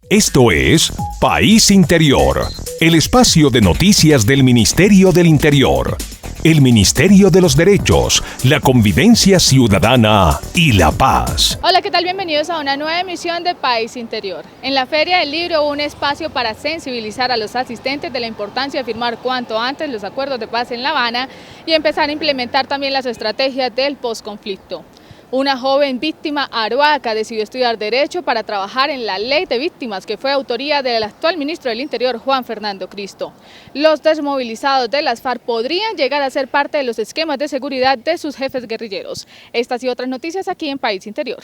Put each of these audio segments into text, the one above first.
Esto es País Interior, el espacio de noticias del Ministerio del Interior, el Ministerio de los Derechos, la Convivencia Ciudadana y la Paz. Hola, ¿qué tal? Bienvenidos a una nueva emisión de País Interior. En la Feria del Libro hubo un espacio para sensibilizar a los asistentes de la importancia de firmar cuanto antes los acuerdos de paz en La Habana y empezar a implementar también las estrategias del posconflicto. Una joven víctima arhuaca decidió estudiar Derecho para trabajar en la Ley de Víctimas, que fue autoría del actual ministro del Interior, Juan Fernando Cristo. Los desmovilizados de las FARC podrían llegar a ser parte de los esquemas de seguridad de sus jefes guerrilleros. Estas y otras noticias aquí en País Interior.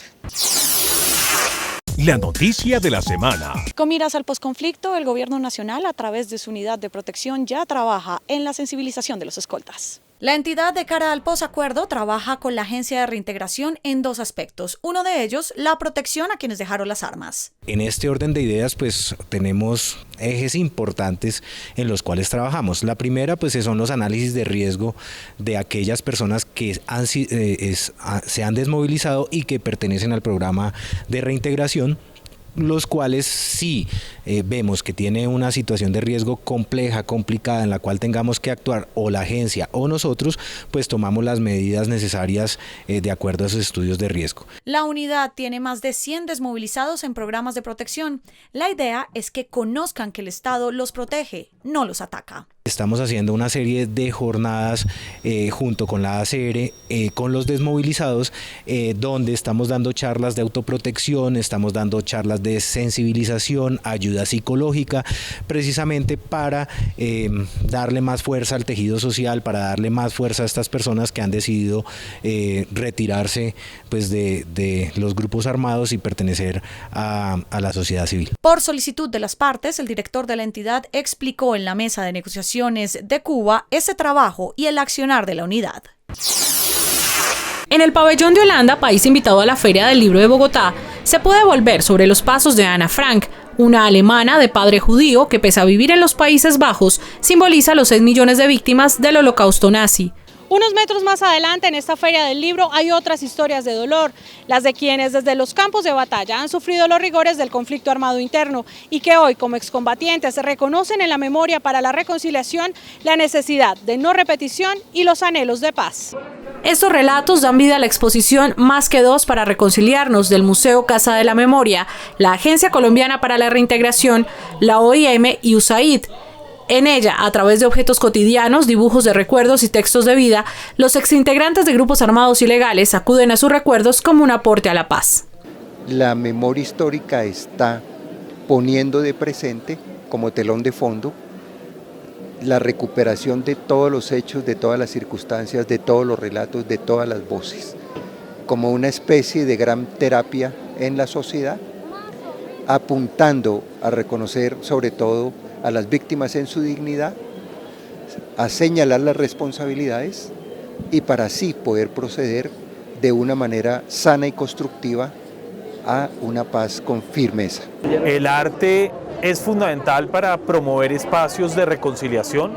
La noticia de la semana. Con miras al posconflicto, el Gobierno Nacional, a través de su unidad de protección, ya trabaja en la sensibilización de los escoltas. La entidad, de cara al posacuerdo, trabaja con la Agencia de Reintegración en dos aspectos. Uno de ellos, la protección a quienes dejaron las armas. En este orden de ideas, pues tenemos ejes importantes en los cuales trabajamos. La primera, pues son los análisis de riesgo de aquellas personas que se han desmovilizado y que pertenecen al programa de reintegración, los cuales sí vemos que tiene una situación de riesgo compleja, complicada, en la cual tengamos que actuar o la agencia o nosotros, pues tomamos las medidas necesarias de acuerdo a esos estudios de riesgo. La unidad tiene más de 100 desmovilizados en programas de protección. La idea es que conozcan que el Estado los protege, no los ataca. Estamos haciendo una serie de jornadas junto con la ACR, con los desmovilizados, donde estamos dando charlas de autoprotección, estamos dando charlas de sensibilización, ayuda psicológica, precisamente para darle más fuerza al tejido social, para darle más fuerza a estas personas que han decidido retirarse pues, de los grupos armados y pertenecer a la sociedad civil. Por solicitud de las partes, el director de la entidad explicó en la mesa de negociación de Cuba ese trabajo y el accionar de la unidad. En el pabellón de Holanda, país invitado a la Feria del Libro de Bogotá, se puede volver sobre los pasos de Ana Frank, una alemana de padre judío que, pese a vivir en los Países Bajos, simboliza los 6 millones de víctimas del Holocausto nazi. Unos metros más adelante, en esta Feria del Libro, hay otras historias de dolor, las de quienes desde los campos de batalla han sufrido los rigores del conflicto armado interno y que hoy, como excombatientes, reconocen en la memoria para la reconciliación la necesidad de no repetición y los anhelos de paz. Estos relatos dan vida a la exposición Más que dos para reconciliarnos del Museo Casa de la Memoria, la Agencia Colombiana para la Reintegración, la OIM y USAID. En ella, a través de objetos cotidianos, dibujos de recuerdos y textos de vida, los exintegrantes de grupos armados ilegales acuden a sus recuerdos como un aporte a la paz. La memoria histórica está poniendo de presente, como telón de fondo, la recuperación de todos los hechos, de todas las circunstancias, de todos los relatos, de todas las voces, como una especie de gran terapia en la sociedad, apuntando a reconocer sobre todo a las víctimas en su dignidad, a señalar las responsabilidades y para así poder proceder de una manera sana y constructiva a una paz con firmeza. El arte es fundamental para promover espacios de reconciliación.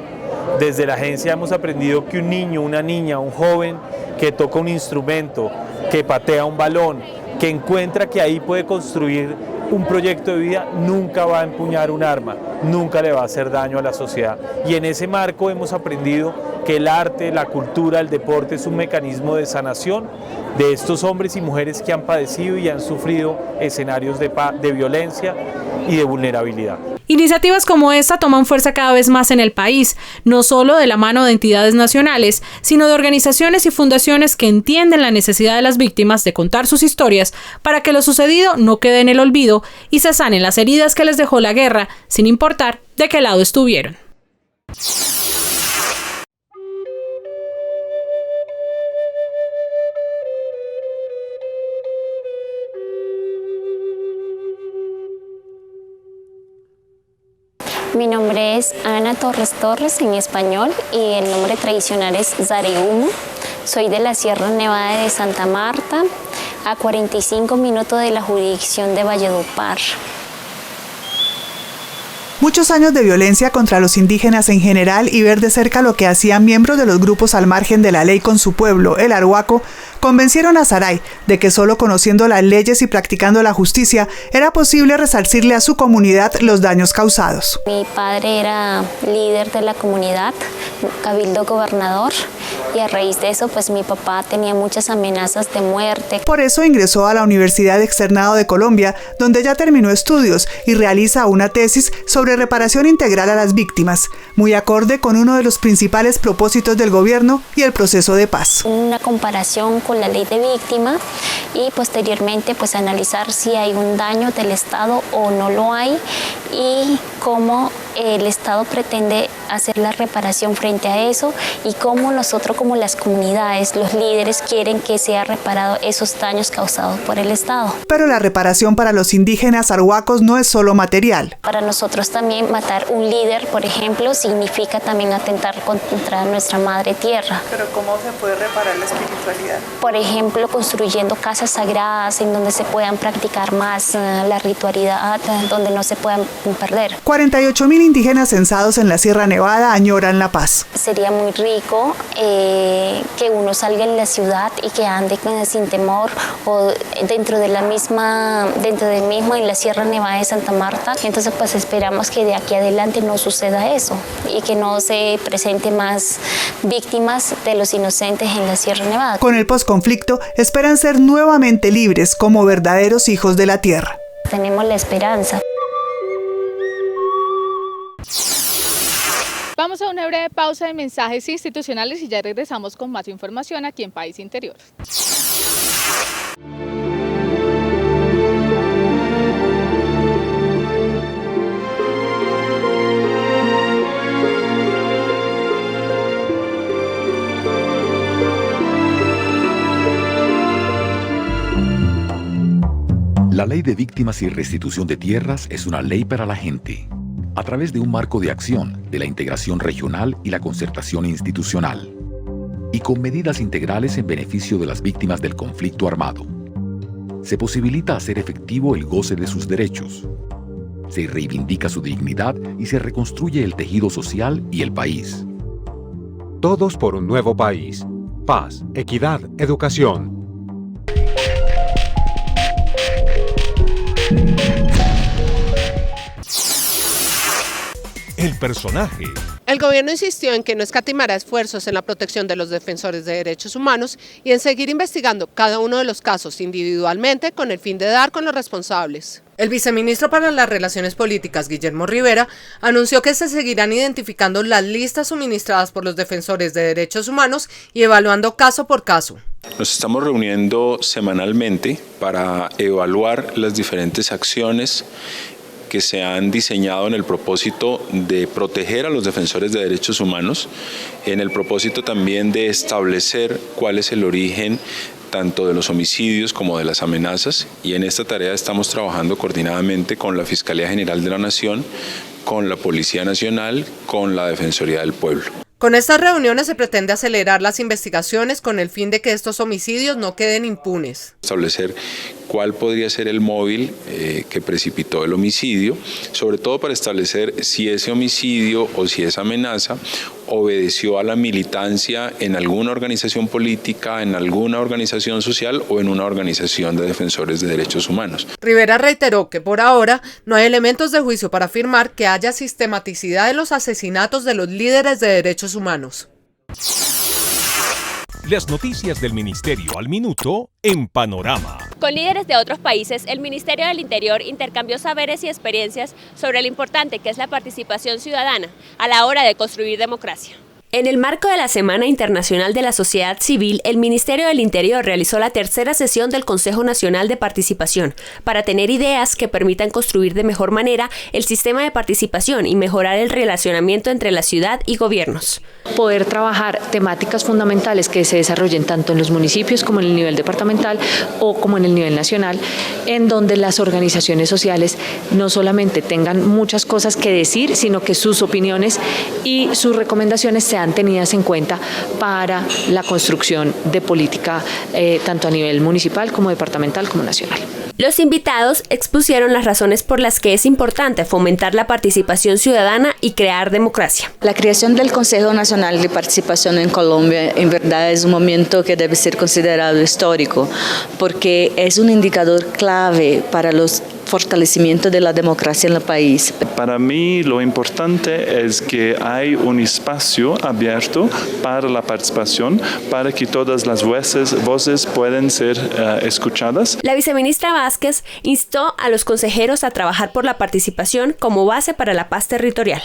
Desde la agencia hemos aprendido que un niño, una niña, un joven que toca un instrumento, que patea un balón, que encuentra que ahí puede construir un proyecto de vida, nunca va a empuñar un arma, nunca le va a hacer daño a la sociedad. Y en ese marco hemos aprendido que el arte, la cultura, el deporte es un mecanismo de sanación de estos hombres y mujeres que han padecido y han sufrido escenarios de violencia y de vulnerabilidad. Iniciativas como esta toman fuerza cada vez más en el país, no solo de la mano de entidades nacionales, sino de organizaciones y fundaciones que entienden la necesidad de las víctimas de contar sus historias para que lo sucedido no quede en el olvido y se sanen las heridas que les dejó la guerra, sin importar de qué lado estuvieron. Mi nombre es Ana Torres Torres en español y el nombre tradicional es Zarehumo. Soy de la Sierra Nevada de Santa Marta, a 45 minutos de la jurisdicción de Valledupar. Muchos años de violencia contra los indígenas en general y ver de cerca lo que hacían miembros de los grupos al margen de la ley con su pueblo, el Arhuaco, convencieron a Saray de que solo conociendo las leyes y practicando la justicia era posible resarcirle a su comunidad los daños causados. Mi padre era líder de la comunidad, cabildo gobernador, y a raíz de eso pues mi papá tenía muchas amenazas de muerte. Por eso ingresó a la Universidad Externado de Colombia, donde ya terminó estudios y realiza una tesis sobre reparación integral a las víctimas, muy acorde con uno de los principales propósitos del gobierno y el proceso de paz. Una comparación con la ley de víctima y posteriormente pues analizar si hay un daño del Estado o no lo hay y cómo el Estado pretende hacer la reparación frente a eso y cómo nosotros como las comunidades, los líderes quieren que sea reparado esos daños causados por el Estado. Pero la reparación para los indígenas arhuacos no es solo material. Para nosotros también matar un líder, por ejemplo, significa también atentar contra nuestra madre tierra. ¿Pero cómo se puede reparar la espiritualidad? Por ejemplo, construyendo casas sagradas en donde se puedan practicar más la ritualidad, donde no se puedan perder. 48.000 indígenas censados en la Sierra Nevada añoran la paz. Sería muy rico que uno salga en la ciudad y que ande sin temor o dentro del mismo en la Sierra Nevada de Santa Marta. Entonces pues esperamos que de aquí adelante no suceda eso y que no se presente más víctimas de los inocentes en la Sierra Nevada. Con el posconflicto esperan ser nuevamente libres como verdaderos hijos de la tierra. Tenemos la esperanza. Vamos a una breve pausa de mensajes institucionales y ya regresamos con más información aquí en País Interior. La Ley de Víctimas y Restitución de Tierras es una ley para la gente, a través de un marco de acción de la integración regional y la concertación institucional, y con medidas integrales en beneficio de las víctimas del conflicto armado. Se posibilita hacer efectivo el goce de sus derechos, se reivindica su dignidad y se reconstruye el tejido social y el país. Todos por un nuevo país. Paz, equidad, educación. El personaje. El gobierno insistió en que no escatimará esfuerzos en la protección de los defensores de derechos humanos y en seguir investigando cada uno de los casos individualmente con el fin de dar con los responsables. El viceministro para las Relaciones Políticas, Guillermo Rivera, anunció que se seguirán identificando las listas suministradas por los defensores de derechos humanos y evaluando caso por caso. Nos estamos reuniendo semanalmente para evaluar las diferentes acciones que se han diseñado en el propósito de proteger a los defensores de derechos humanos, en el propósito también de establecer cuál es el origen tanto de los homicidios como de las amenazas, y en esta tarea estamos trabajando coordinadamente con la Fiscalía General de la Nación, con la Policía Nacional, con la Defensoría del Pueblo. Con estas reuniones se pretende acelerar las investigaciones con el fin de que estos homicidios no queden impunes. Establecer cuál podría ser el móvil que precipitó el homicidio, sobre todo para establecer si ese homicidio o si esa amenaza obedeció a la militancia en alguna organización política, en alguna organización social o en una organización de defensores de derechos humanos. Rivera reiteró que por ahora no hay elementos de juicio para afirmar que haya sistematicidad en los asesinatos de los líderes de derechos humanos. Las noticias del Ministerio al minuto en Panorama. Con líderes de otros países, el Ministerio del Interior intercambió saberes y experiencias sobre lo importante que es la participación ciudadana a la hora de construir democracia. En el marco de la Semana Internacional de la Sociedad Civil, el Ministerio del Interior realizó la tercera sesión del Consejo Nacional de Participación para tener ideas que permitan construir de mejor manera el sistema de participación y mejorar el relacionamiento entre la ciudad y gobiernos. Poder trabajar temáticas fundamentales que se desarrollen tanto en los municipios como en el nivel departamental o como en el nivel nacional, en donde las organizaciones sociales no solamente tengan muchas cosas que decir, sino que sus opiniones y sus recomendaciones sean serán tenidas en cuenta para la construcción de política tanto a nivel municipal como departamental como nacional. Los invitados expusieron las razones por las que es importante fomentar la participación ciudadana y crear democracia. La creación del Consejo Nacional de Participación en Colombia en verdad es un momento que debe ser considerado histórico porque es un indicador clave para los fortalecimiento de la democracia en el país. Para mí lo importante es que hay un espacio abierto para la participación, para que todas las voces puedan ser escuchadas. La viceministra Vázquez instó a los consejeros a trabajar por la participación como base para la paz territorial.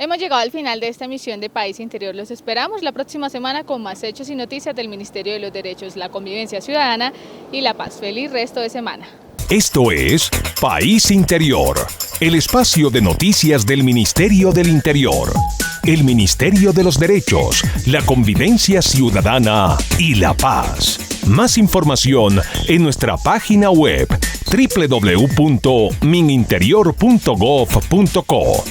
Hemos llegado al final de esta emisión de País Interior. Los esperamos la próxima semana con más hechos y noticias del Ministerio de los Derechos, la Convivencia Ciudadana y la Paz. Feliz resto de semana. Esto es País Interior, el espacio de noticias del Ministerio del Interior, el Ministerio de los Derechos, la Convivencia Ciudadana y la Paz. Más información en nuestra página web www.mininterior.gov.co.